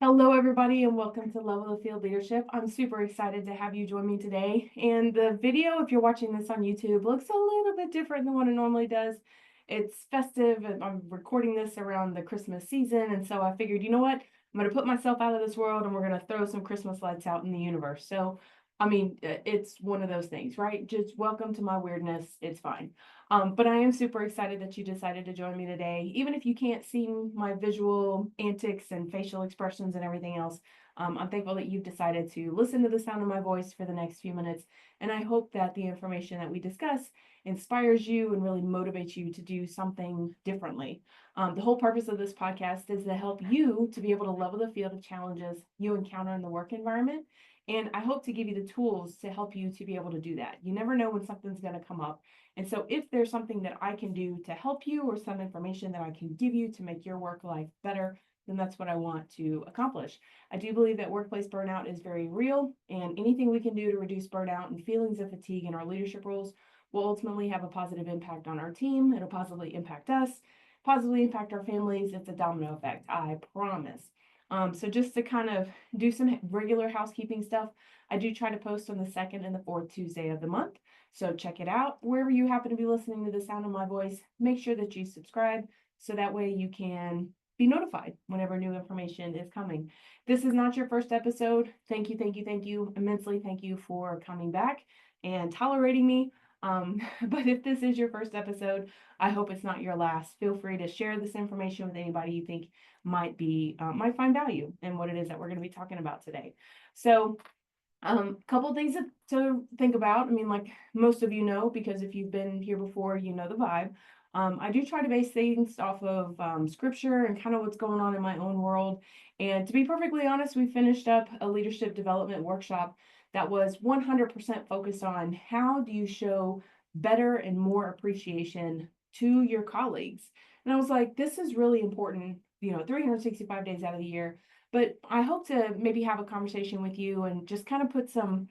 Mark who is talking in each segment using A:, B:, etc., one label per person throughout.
A: Hello, everybody, and welcome to Level the Field Leadership. I'm super excited to have you join me today. And the video, if you're watching this on YouTube, looks a little bit different than what it normally does. It's festive, and I'm recording this around the Christmas season. And so I figured, you know what? I'm going to put myself out of this world and we're going to throw some Christmas lights out in the universe. So, it's one of those things, right? Just welcome to my weirdness. It's fine. But I am super excited that you decided to join me today. Even if you can't see my visual antics and facial expressions and everything else, I'm thankful that you've decided to listen to the sound of my voice for the next few minutes. And I hope that the information that we discuss inspires you and really motivates you to do something differently. The whole purpose of this podcast is to help you to be able to level the field of challenges you encounter in the work environment. And I hope to give you the tools to help you to be able to do that. You never know when something's going to come up. And so if there's something that I can do to help you or some information that I can give you to make your work life better, then that's what I want to accomplish. I do believe that workplace burnout is very real, and anything we can do to reduce burnout and feelings of fatigue in our leadership roles will ultimately have a positive impact on our team. It'll positively impact us, positively impact our families. It's a domino effect, I promise. So just to kind of do some regular housekeeping stuff, I do try to post on the second and the fourth Tuesday of the month. So check it out wherever you happen to be listening to the sound of my voice. Make sure that you subscribe so that way you can be notified whenever new information is coming. This is not your first episode. Thank you, thank you, thank you immensely. Thank you for coming back and tolerating me. But if this is your first episode, I hope it's not your last. Feel free to share this information with anybody you think might find value in what it is that we're going to be talking about today. So couple of things to think about. I mean, like most of you know, because if you've been here before, you know the vibe. I do try to base things off of scripture and kind of what's going on in my own world. And to be perfectly honest, we finished up a leadership development workshop that was 100% focused on how do you show better and more appreciation to your colleagues. And I was like, this is really important, 365 days out of the year. But I hope to maybe have a conversation with you and just kind of put some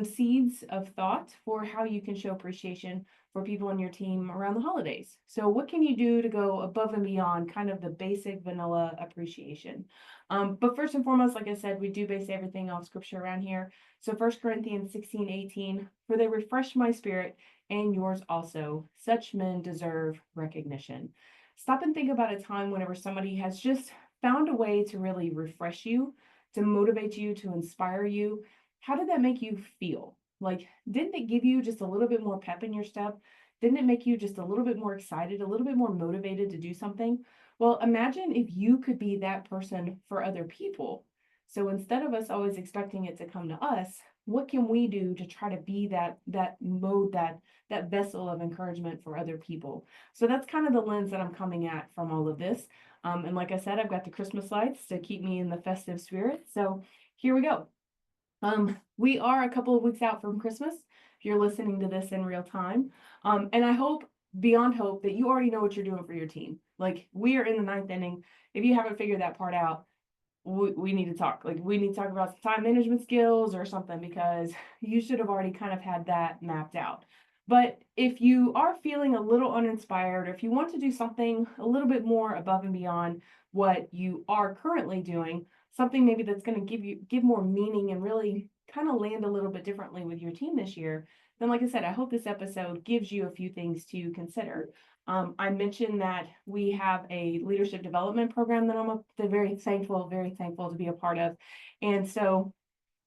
A: seeds of thought for how you can show appreciation for people on your team around the holidays. So what can you do to go above and beyond kind of the basic vanilla appreciation? But first and foremost, like I said, we do base everything off scripture around here. So 1 Corinthians 16:18, for they refresh my spirit and yours also. Such men deserve recognition. Stop and think about a time whenever somebody has just found a way to really refresh you, to motivate you, to inspire you. How did that make you feel? Like, didn't it give you just a little bit more pep in your step? Didn't it make you just a little bit more excited, a little bit more motivated to do something? Well, imagine if you could be that person for other people. So instead of us always expecting it to come to us, what can we do to try to be that vessel of encouragement for other people? So that's kind of the lens that I'm coming at from all of this. And like I said, I've got the Christmas lights to keep me in the festive spirit. So here we go. We are a couple of weeks out from Christmas, if you're listening to this in real time. And I hope, beyond hope, that you already know what you're doing for your team. Like, we are in the ninth inning. If you haven't figured that part out, we need to talk. Like, we need to talk about time management skills or something, because you should have already kind of had that mapped out. But if you are feeling a little uninspired, or if you want to do something a little bit more above and beyond what you are currently doing, something maybe that's going to give more meaning and really kind of land a little bit differently with your team this year, then like I said, I hope this episode gives you a few things to consider. I mentioned that we have a leadership development program that I'm very thankful to be a part of. And so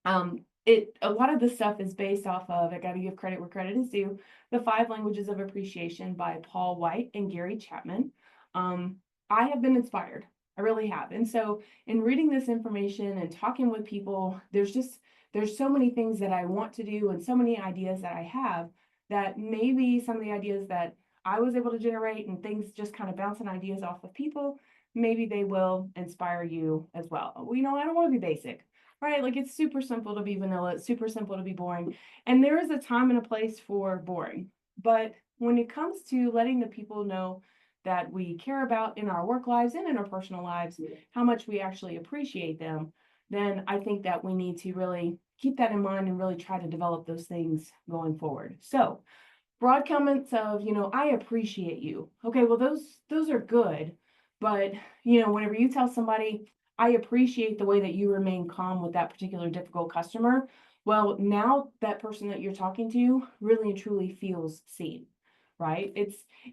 A: a lot of the stuff is based off of, I got to give credit where credit is due, The 5 Languages of Appreciation by Paul White and Gary Chapman. I have been inspired. I really have. And so in reading this information and talking with people, there's so many things that I want to do and so many ideas that I have, that maybe some of the ideas that I was able to generate and things just kind of bouncing ideas off of people, maybe they will inspire you as well. I don't want to be basic, right? Like, it's super simple to be vanilla. It's super simple to be boring. And there is a time and a place for boring. But when it comes to letting the people know that we care about in our work lives and in our personal lives, how much we actually appreciate them, then I think that we need to really keep that in mind and really try to develop those things going forward. So broad comments of, I appreciate you. Okay, well, those are good. But, whenever you tell somebody, I appreciate the way that you remain calm with that particular difficult customer. Well, now that person that you're talking to really and truly feels seen, right?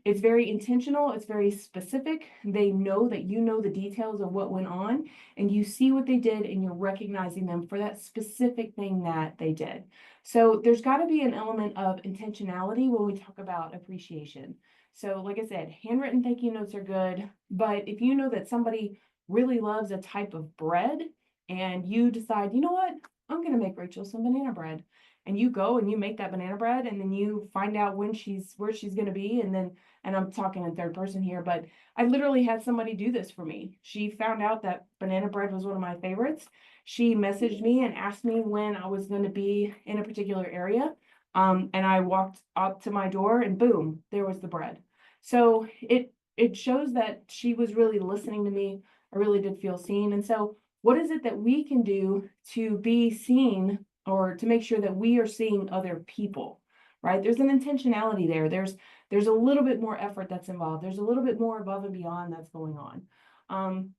A: It's very intentional, it's very specific. They know that you know the details of what went on and you see what they did and you're recognizing them for that specific thing that they did. So there's got to be an element of intentionality when we talk about appreciation. So like I said, handwritten thank you notes are good, but if you know that somebody really loves a type of bread and you decide, you know what, I'm going to make Rachel some banana bread. And you go and you make that banana bread and then you find out where she's going to be. And I'm talking in third person here, but I literally had somebody do this for me. She found out that banana bread was one of my favorites. She messaged me and asked me when I was going to be in a particular area. And I walked up to my door and boom, there was the bread. So it shows that she was really listening to me. I really did feel seen. And so what is it that we can do to be seen or to make sure that we are seeing other people, right? There's an intentionality there. There's a little bit more effort that's involved. There's a little bit more above and beyond that's going on.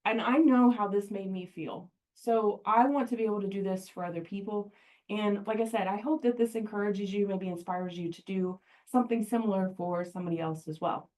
A: And I know how this made me feel. So I want to be able to do this for other people. And like I said, I hope that this encourages you, maybe inspires you to do something similar for somebody else as well.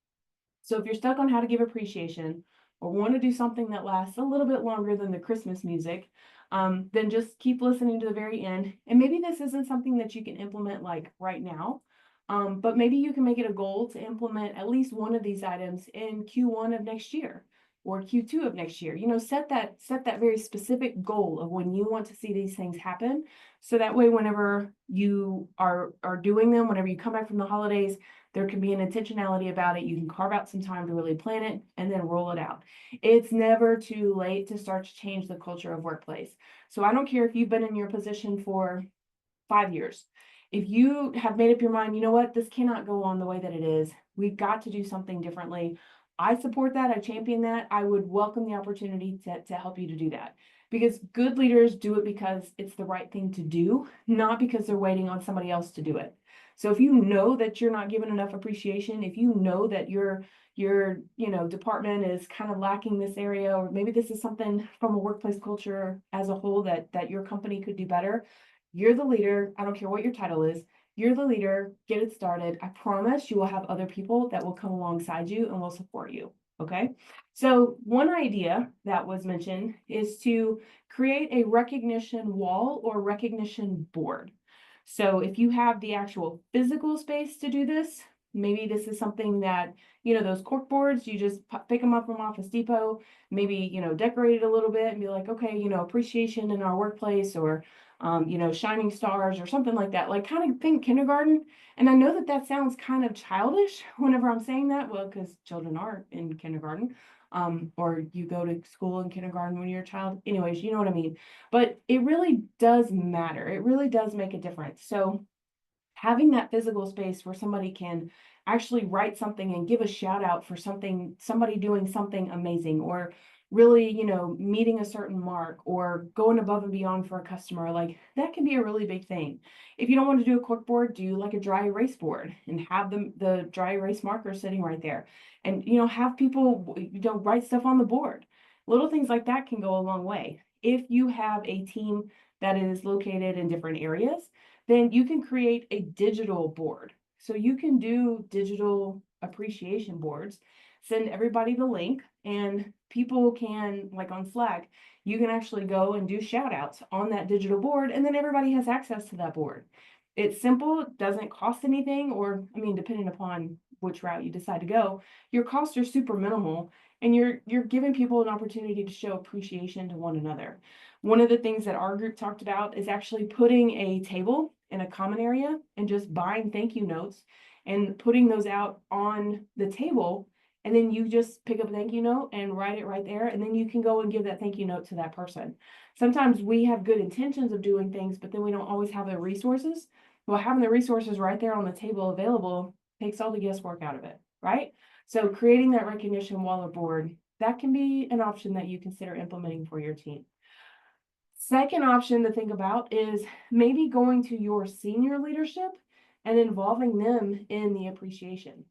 A: So if you're stuck on how to give appreciation or want to do something that lasts a little bit longer than the Christmas music, then just keep listening to the very end. And maybe this isn't something that you can implement like right now, but maybe you can make it a goal to implement at least one of these items in Q1 of next year or Q2 of next year. You know, set that very specific goal of when you want to see these things happen. So that way, whenever you are doing them, whenever you come back from the holidays, there can be an intentionality about it. You can carve out some time to really plan it and then roll it out. It's never too late to start to change the culture of workplace. So I don't care if you've been in your position for 5 years. If you have made up your mind, you know what, this cannot go on the way that it is. We've got to do something differently. I support that. I champion that. I would welcome the opportunity to help you to do that. Because good leaders do it because it's the right thing to do, not because they're waiting on somebody else to do it. So if you know that you're not given enough appreciation, if you know that your department is kind of lacking this area, or maybe this is something from a workplace culture as a whole that your company could do better, you're the leader. I don't care what your title is. You're the leader. Get it started. I promise you will have other people that will come alongside you and will support you. Okay. So one idea that was mentioned is to create a recognition wall or recognition board. So if you have the actual physical space to do this, maybe this is something that, those cork boards, you just pick them up from Office Depot, maybe, decorate it a little bit and be like, okay, appreciation in our workplace, or, shining stars or something like that, like kind of think kindergarten. And I know that that sounds kind of childish whenever I'm saying that, well, because children are in kindergarten, or you go to school in kindergarten when you're a child. Anyways, you know what I mean? But it really does matter. It really does make a difference. So having that physical space where somebody can actually write something and give a shout out for somebody doing something amazing, or really, meeting a certain mark or going above and beyond for a customer, like that can be a really big thing. If you don't want to do a cork board, do like a dry erase board and have the dry erase marker sitting right there. And, have people, write stuff on the board. Little things like that can go a long way. If you have a team that is located in different areas, then you can create a digital board. So you can do digital appreciation boards, send everybody the link, and people can, like on Slack, you can actually go and do shout outs on that digital board, and then everybody has access to that board. It's simple, it doesn't cost anything, or I mean, depending upon which route you decide to go, your costs are super minimal, and you're giving people an opportunity to show appreciation to one another. One of the things that our group talked about is actually putting a table in a common area and just buying thank you notes and putting those out on the table. And then you just pick up a thank you note and write it right there. And then you can go and give that thank you note to that person. Sometimes we have good intentions of doing things, but then we don't always have the resources. Well, having the resources right there on the table available takes all the guesswork out of it, right? So creating that recognition wall or board, that can be an option that you consider implementing for your team. Second option to think about is maybe going to your senior leadership and involving them in the appreciation.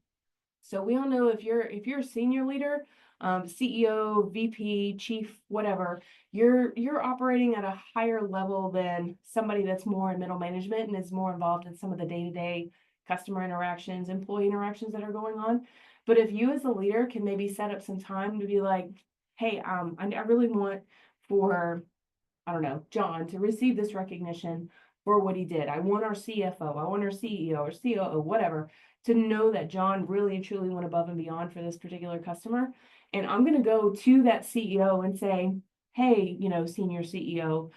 A: So we all know if you're a senior leader, CEO, VP, chief, whatever, you're operating at a higher level than somebody that's more in middle management and is more involved in some of the day-to-day customer interactions, employee interactions that are going on. But if you as a leader can maybe set up some time to be like, hey, I really want for, I don't know, John to receive this recognition for what he did. I want our CFO, I want our CEO or COO, whatever, to know that John really and truly went above and beyond for this particular customer. And I'm going to go to that CEO and say, hey, senior CEO,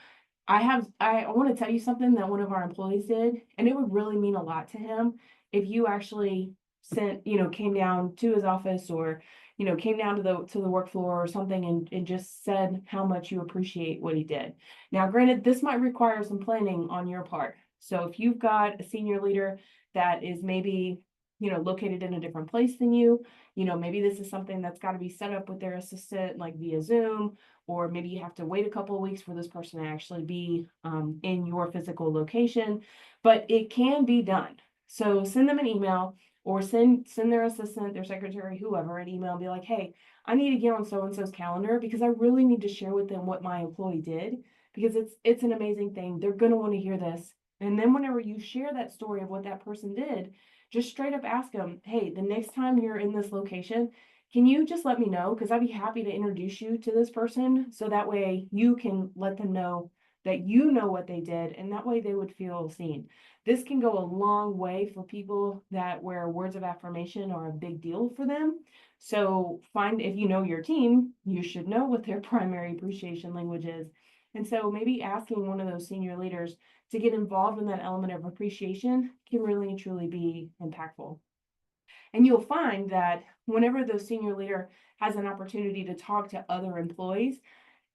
A: I want to tell you something that one of our employees did, and it would really mean a lot to him if you actually came down to his office or, came down to the work floor or something and just said how much you appreciate what he did. Now, granted, this might require some planning on your part. So if you've got a senior leader that is maybe, located in a different place than you, maybe this is something that's got to be set up with their assistant, like via Zoom, or maybe you have to wait a couple of weeks for this person to actually be in your physical location, but it can be done. So send them an email or send their assistant, their secretary, whoever, an email and be like, hey, I need to get on so-and-so's calendar because I really need to share with them what my employee did, because it's an amazing thing. They're going to want to hear this. And then whenever you share that story of what that person did, just straight up ask them, hey, the next time you're in this location, can you just let me know? Because I'd be happy to introduce you to this person. So that way you can let them know that you know what they did. And that way they would feel seen. This can go a long way for people that where words of affirmation are a big deal for them. So if you know your team, you should know what their primary appreciation language is. And so maybe asking one of those senior leaders to get involved in that element of appreciation can really and truly be impactful. And you'll find that whenever the senior leader has an opportunity to talk to other employees,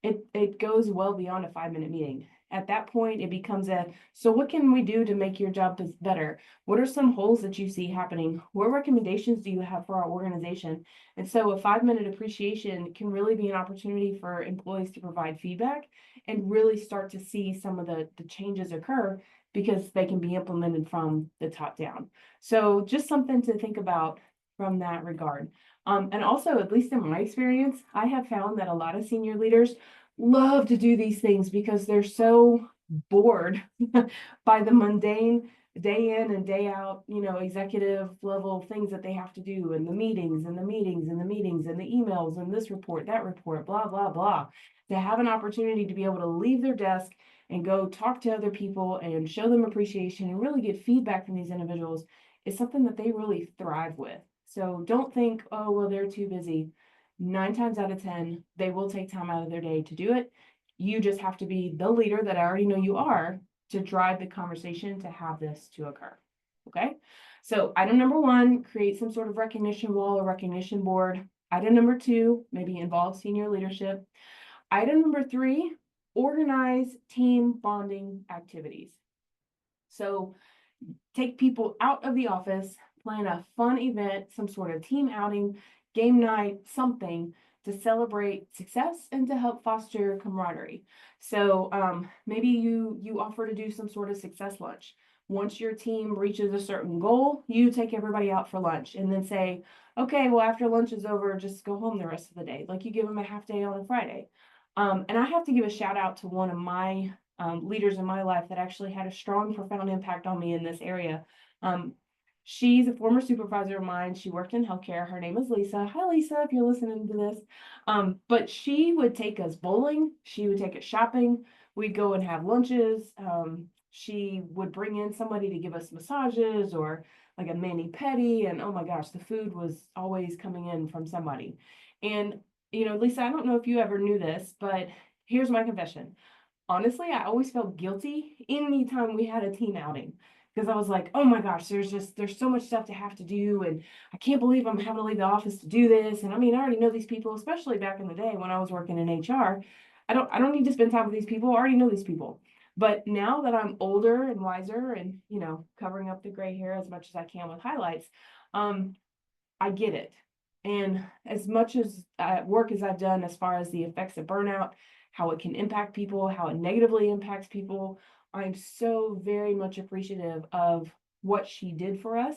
A: it goes well beyond a 5-minute meeting. At that point, it becomes so what can we do to make your job better? What are some holes that you see happening? What recommendations do you have for our organization? And so a 5-minute appreciation can really be an opportunity for employees to provide feedback and really start to see some of the changes occur because they can be implemented from the top down. So just something to think about from that regard. And also, at least in my experience, I have found that a lot of senior leaders love to do these things because they're so bored by the mundane day in and day out, executive level things that they have to do, and the meetings and the meetings and the meetings and the emails and this report, that report, blah, blah, blah. To have an opportunity to be able to leave their desk and go talk to other people and show them appreciation and really get feedback from these individuals is something that they really thrive with. So don't think, oh, well, they're too busy. 9 times out of 10, they will take time out of their day to do it. You just have to be the leader that I already know you are to drive the conversation to have this to occur. Okay. So item number 1, create some sort of recognition wall or recognition board. Item number 2, maybe involve senior leadership. Item number 3, organize team bonding activities. So take people out of the office, plan a fun event, some sort of team outing, game night, something to celebrate success and to help foster camaraderie. So maybe you offer to do some sort of success lunch. Once your team reaches a certain goal, you take everybody out for lunch and then say, okay, well, after lunch is over, just go home the rest of the day. Like you give them a half day on a Friday. And I have to give a shout out to one of my leaders in my life that actually had a strong, profound impact on me in this area. She's a former supervisor of mine. She worked in healthcare. Her name is Lisa. Hi, Lisa, if you're listening to this. But she would take us bowling. She would take us shopping. We'd go and have lunches. She would bring in somebody to give us massages or like a mani-pedi. And oh my gosh, the food was always coming in from somebody. And, Lisa, I don't know if you ever knew this, but here's my confession. Honestly, I always felt guilty anytime we had a team outing because I was like, oh my gosh, there's so much stuff to have to do. And I can't believe I'm having to leave the office to do this. And I mean, I already know these people, especially back in the day when I was working in HR. I don't need to spend time with these people. I already know these people. But now that I'm older and wiser and, covering up the gray hair as much as I can with highlights, I get it. And as much as work as I've done as far as the effects of burnout, how it can impact people, how it negatively impacts people, I'm so very much appreciative of what she did for us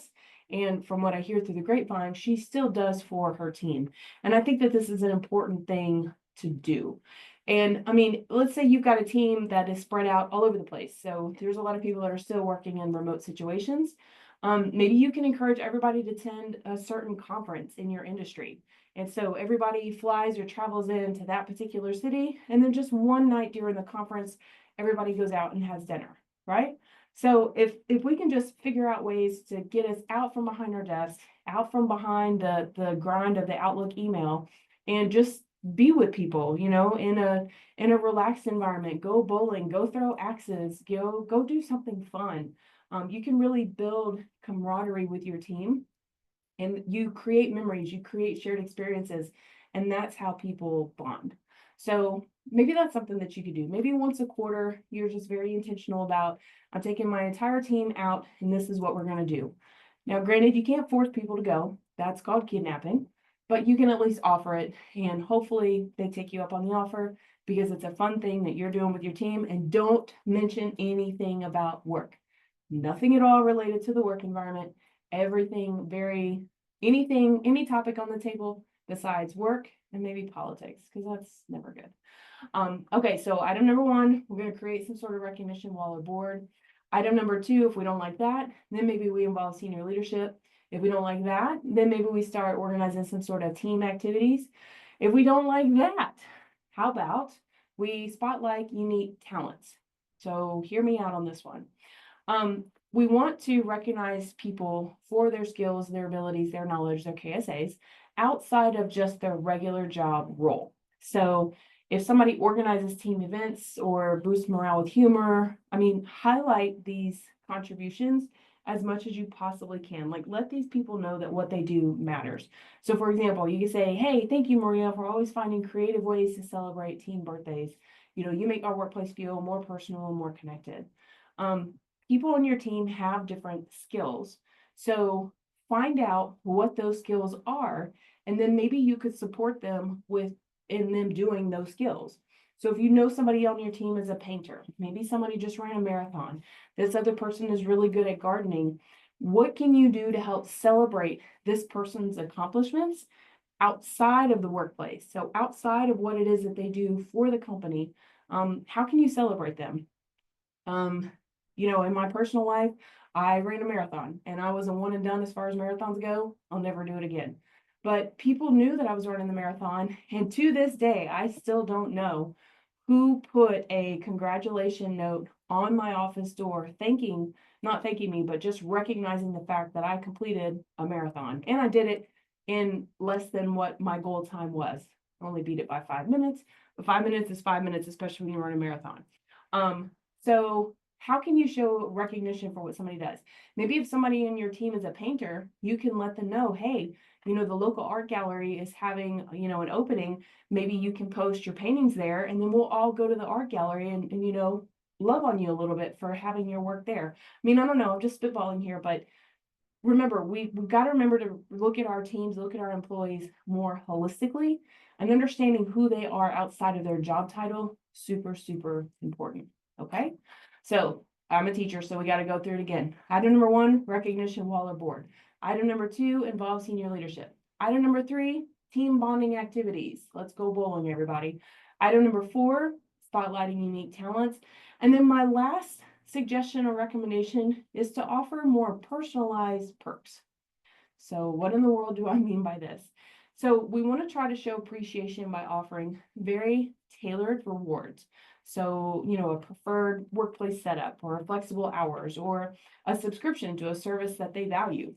A: And from what I hear through the grapevine, she still does for her team. And I think that this is an important thing to do. And I mean, let's say you've got a team that is spread out all over the place. So there's a lot of people that are still working in remote situations. Maybe you can encourage everybody to attend a certain conference in your industry. And so everybody flies or travels into that particular city. And then just one night during the conference, everybody goes out and has dinner, right? So if we can just figure out ways to get us out from behind our desk, out from behind the grind of the Outlook email, and just be with people, in a relaxed environment, go bowling, go throw axes, go do something fun. You can really build camaraderie with your team, and you create memories, you create shared experiences, and that's how people bond. So maybe that's something that you could do. Maybe once a quarter, you're just very intentional about, I'm taking my entire team out, and this is what we're going to do. Now, granted, you can't force people to go. That's called kidnapping, but you can at least offer it, and hopefully they take you up on the offer because it's a fun thing that you're doing with your team. And don't mention anything about work. Nothing at all related to the work environment. Everything anything, any topic on the table besides work and maybe politics, because that's never good. Okay, so item number one, we're going to create some sort of recognition while we're bored. Item number two, if we don't like that, then maybe we involve senior leadership. If we don't like that, then maybe we start organizing some sort of team activities. If we don't like that, how about we spotlight unique talents? So hear me out on this one. We want to recognize people for their skills, their abilities, their knowledge, their KSAs outside of just their regular job role. So if somebody organizes team events or boosts morale with humor, highlight these contributions as much as you possibly can. Like, let these people know that what they do matters. So for example, you can say, hey, thank you, Maria, for always finding creative ways to celebrate team birthdays. You make our workplace feel more personal and more connected. People on your team have different skills. So find out what those skills are, and then maybe you could support them in them doing those skills. So if you know somebody on your team is a painter, maybe somebody just ran a marathon, this other person is really good at gardening, what can you do to help celebrate this person's accomplishments outside of the workplace? So outside of what it is that they do for the company, how can you celebrate them? In my personal life, I ran a marathon and I was a one and done as far as marathons go. I'll never do it again. But people knew that I was running the marathon. And to this day, I still don't know who put a congratulation note on my office door, not thanking me, but just recognizing the fact that I completed a marathon. And I did it in less than what my goal time was. I only beat it by 5 minutes, but 5 minutes is 5 minutes, especially when you run a marathon. So how can you show recognition for what somebody does? Maybe if somebody in your team is a painter, you can let them know, hey, the local art gallery is having, an opening. Maybe you can post your paintings there, and then we'll all go to the art gallery and love on you a little bit for having your work there. I don't know, I'm just spitballing here, but remember, we've got to remember to look at our teams, look at our employees more holistically, and understanding who they are outside of their job title, super, super important. Okay. So I'm a teacher, so we got to go through it again. Item number one, recognition while we're bored. Item number two, involve senior leadership. Item number three, team bonding activities. Let's go bowling, everybody. Item number four, spotlighting unique talents. And then my last suggestion or recommendation is to offer more personalized perks. So what in the world do I mean by this? So we want to try to show appreciation by offering very tailored rewards. So, a preferred workplace setup or flexible hours or a subscription to a service that they value.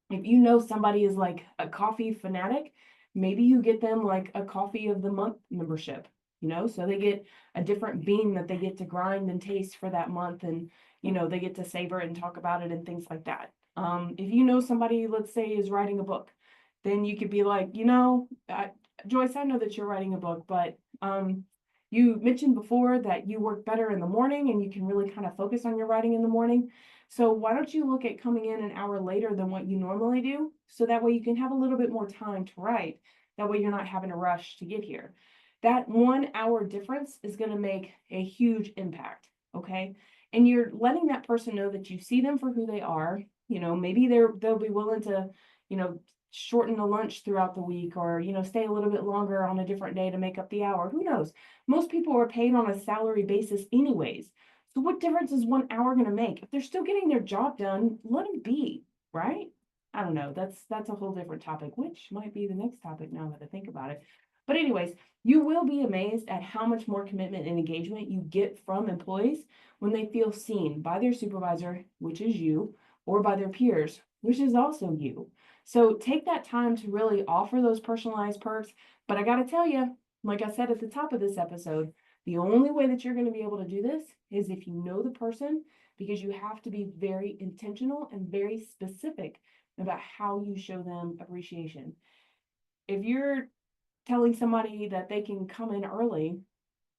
A: If you know somebody is like a coffee fanatic, maybe you get them like a coffee of the month membership, so they get a different bean that they get to grind and taste for that month, and, they get to savor it and talk about it and things like that. If you know somebody, let's say, is writing a book, then you could be like, Joyce, I know that you're writing a book, but you mentioned before that you work better in the morning and you can really kind of focus on your writing in the morning. So why don't you look at coming in an hour later than what you normally do? So that way you can have a little bit more time to write. That way you're not having to rush to get here. That 1 hour difference is going to make a huge impact. Okay. And you're letting that person know that you see them for who they are. Maybe they'll be willing to, shorten the lunch throughout the week, or, stay a little bit longer on a different day to make up the hour. Who knows? Most people are paid on a salary basis anyways. So what difference is 1 hour going to make? If they're still getting their job done, let them be, right? I don't know. That's a whole different topic, which might be the next topic now that I think about it. But anyways, you will be amazed at how much more commitment and engagement you get from employees when they feel seen by their supervisor, which is you, or by their peers, which is also you. So take that time to really offer those personalized perks. But I got to tell you, like I said at the top of this episode, the only way that you're going to be able to do this is if you know the person, because you have to be very intentional and very specific about how you show them appreciation. If you're telling somebody that they can come in early,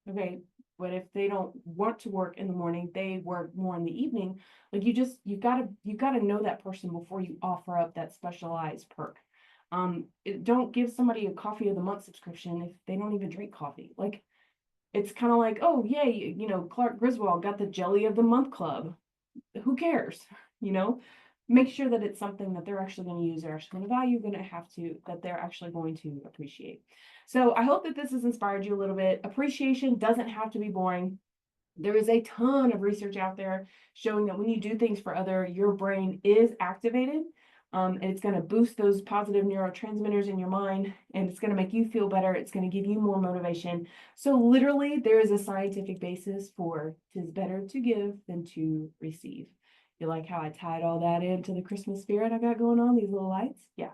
A: okay, but if they don't want to work in the morning, they work more in the evening, like you gotta know that person before you offer up that specialized perk. Don't give somebody a coffee of the month subscription if they don't even drink coffee. Like, it's kind of like, oh yay, Clark Griswold got the jelly of the month club. Who cares? You know, make sure that it's something that they're actually going to use, they're actually going to value, that they're actually going to appreciate. So I hope that this has inspired you a little bit. Appreciation doesn't have to be boring. There is a ton of research out there showing that when you do things for other, your brain is activated. And it's going to boost those positive neurotransmitters in your mind, and it's going to make you feel better. It's going to give you more motivation. So literally, there is a scientific basis for "'tis better to give than to receive." You like how I tied all that into the Christmas spirit I got going on, these little lights? Yeah.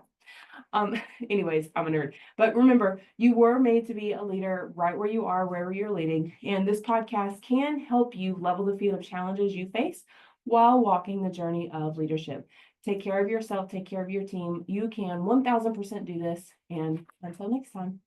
A: Anyways, I'm a nerd. But remember, you were made to be a leader right where you are, wherever you're leading. And this podcast can help you level the field of challenges you face while walking the journey of leadership. Take care of yourself, take care of your team. You can 1000% do this. And until next time.